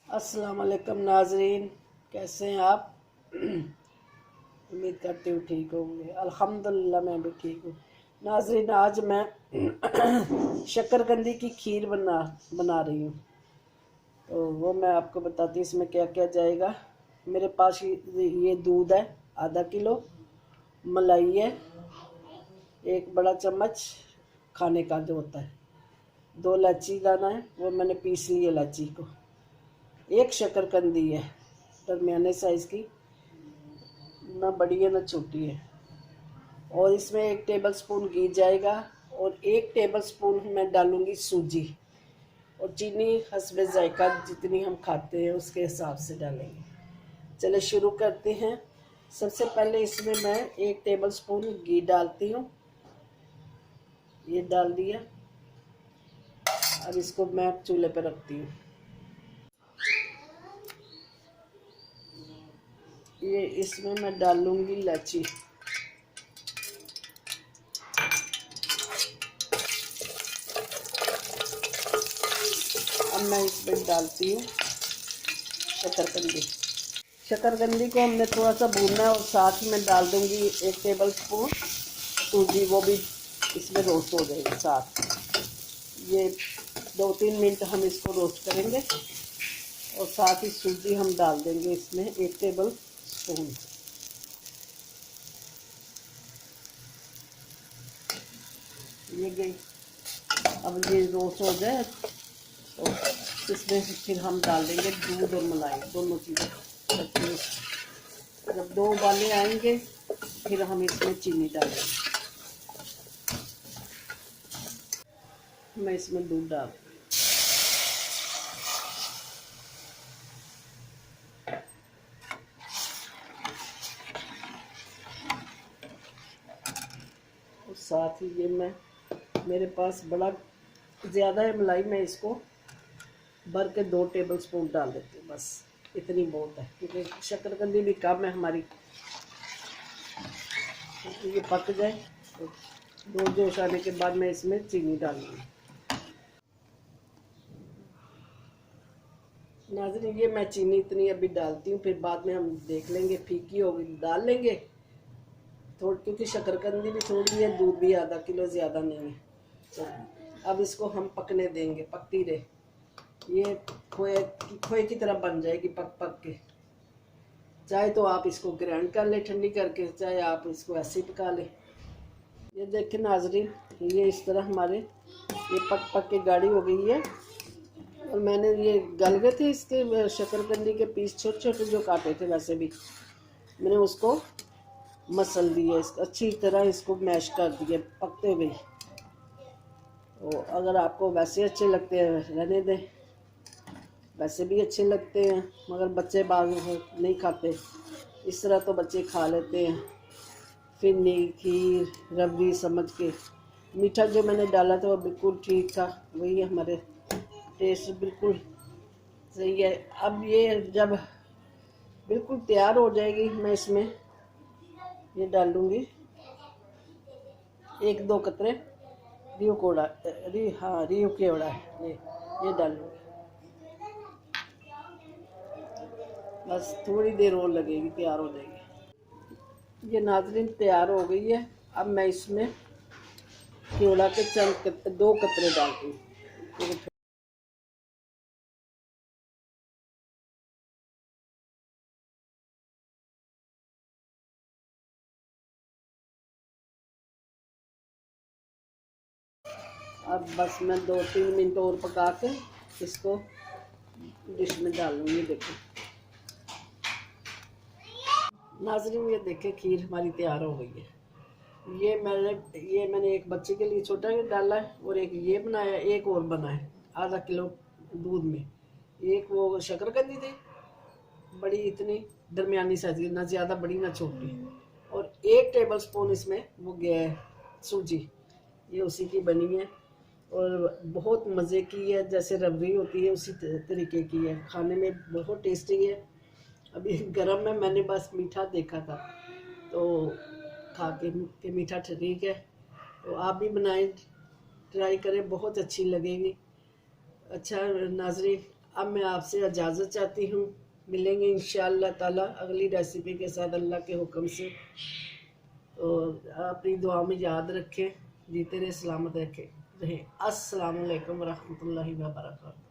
अस्सलाम वालेकुम नाजरीन, कैसे हैं आप? उम्मीद करती हूँ ठीक होंगे। अल्हम्दुलिल्लाह मैं भी ठीक हूँ। नाजरीन, आज मैं शक्करकंदी की खीर बना रही हूँ। तो वो मैं आपको बताती हूँ इसमें क्या क्या जाएगा। मेरे पास ये दूध है आधा किलो, मलाई है एक बड़ा चम्मच खाने का जो होता है, 2 इलायची दाना है, वो मैंने पीस ली इलायची को, एक शक्करकंदी है दरमियाने साइज़ की, ना बड़ी है ना छोटी है, और इसमें 1 टेबलस्पून घी जाएगा और 1 टेबलस्पून मैं डालूँगी सूजी, और चीनी हस्बे जायका जितनी हम खाते हैं उसके हिसाब से डालेंगे। चले शुरू करते हैं। सबसे पहले इसमें मैं 1 टेबलस्पून घी डालती हूँ, ये डाल दिया। अब इसको मैं चूल्हे पर रखती हूँ। ये इसमें मैं डालूँगी इलायची, अब मैं इसमें डालती हूँ शक्करकंदी। शक्करकंदी को हमने थोड़ा सा भूनना है और साथ में डाल दूँगी 1 टेबलस्पून सूजी, वो भी इसमें रोस्ट हो जाएगी साथ। ये 2-3 मिनट हम इसको रोस्ट करेंगे और साथ ही सूजी हम डाल देंगे इसमें 1 टेबलस्पून। ये गई। अब ये रोस्ट हो जाए तो इसमें फिर हम डाल देंगे दूध और मलाई, दोनों चीज़ें। जब 2 उबाले आएंगे फिर हम इसमें चीनी डालेंगे। मैं इसमें दूध डाल, और साथ ही ये मेरे पास बड़ा ज़्यादा है मलाई, मैं इसको भर के 2 टेबलस्पून डाल देती हूँ, बस इतनी बहुत है क्योंकि शक्करकंदी भी कम है हमारी। तो ये पक जाए तो 2 जोश आने के बाद मैं इसमें चीनी डालूँगी। नाज़रीन, ये मैं चीनी इतनी अभी डालती हूँ, फिर बाद में हम देख लेंगे, फीकी होगी डाल लेंगे थोड़ी, क्योंकि शक्करकंदी भी थोड़ी है, दूध भी आधा किलो, ज़्यादा नहीं है। तो अब इसको हम पकने देंगे, पकती रहे। ये खोए की तरह बन जाएगी पक पक के। चाहे तो आप इसको ग्राइंड कर ले ठंडी करके, चाहे आप इसको ऐसे ही पका लें। ये देखें नाजरीन, ये इस तरह हमारे ये पक पक के गाढ़ी हो गई है। और मैंने ये गल गए थे इसके शक्करकंदी के पीस, छोटे छोटे जो काटे थे, वैसे भी मैंने उसको मसल दिया, इसको अच्छी तरह इसको मैश कर दिया पकते हुए। तो अगर आपको वैसे अच्छे लगते हैं रहने दें, वैसे भी अच्छे लगते हैं, मगर बच्चे बाग नहीं खाते, इस तरह तो बच्चे खा लेते हैं। फिरनी खीर रबड़ी समझ के, मीठा जो मैंने डाला था वो बिल्कुल ठीक था, वही हमारे टेस्ट बिल्कुल सही है। अब ये जब बिल्कुल तैयार हो जाएगी, मैं इसमें ये डाल दूँगी 1-2 कतरे रियो कोड़ा, रियो केवड़ा है, ये डाल दूँगी। बस थोड़ी देर और लगेगी, तैयार हो जाएगी। ये नाज़रीन तैयार हो गई है। अब मैं इसमें केवड़ा के 2 कतरे डालती हूँ। अब बस मैं 2-3 मिनट और पका के इसको डिश में डाल लूँगी। देखो नाज़रीन, ये देखें खीर हमारी तैयार हो गई है। ये मैंने एक बच्चे के लिए छोटा डाला है और एक ये बनाया, एक और बना है आधा किलो दूध में। एक वो शक्करकंदी थी बड़ी, इतनी दरमियानी साइज की, ना ज़्यादा बड़ी ना छोटी, और 1 टेबलस्पून इसमें वो गया है सूजी, ये उसी की बनी है और बहुत मज़े की है, जैसे रबड़ी होती है उसी तरीके की है, खाने में बहुत टेस्टी है। अभी गरम में मैंने बस मीठा देखा था तो खा के मीठा ठीक है, तो आप भी बनाएं, ट्राई करें, बहुत अच्छी लगेगी। अच्छा नाज़रीन, अब मैं आपसे इजाज़त चाहती हूँ, मिलेंगे इंशाअल्लाह ताला अगली रेसिपी के साथ अल्लाह के हुक्म से। और अपनी दुआ में याद रखें, जीते रहे, सलामत रखें रहें। अस्सलाम वालेकुम रहमतुल्लाहि व बरकातहू।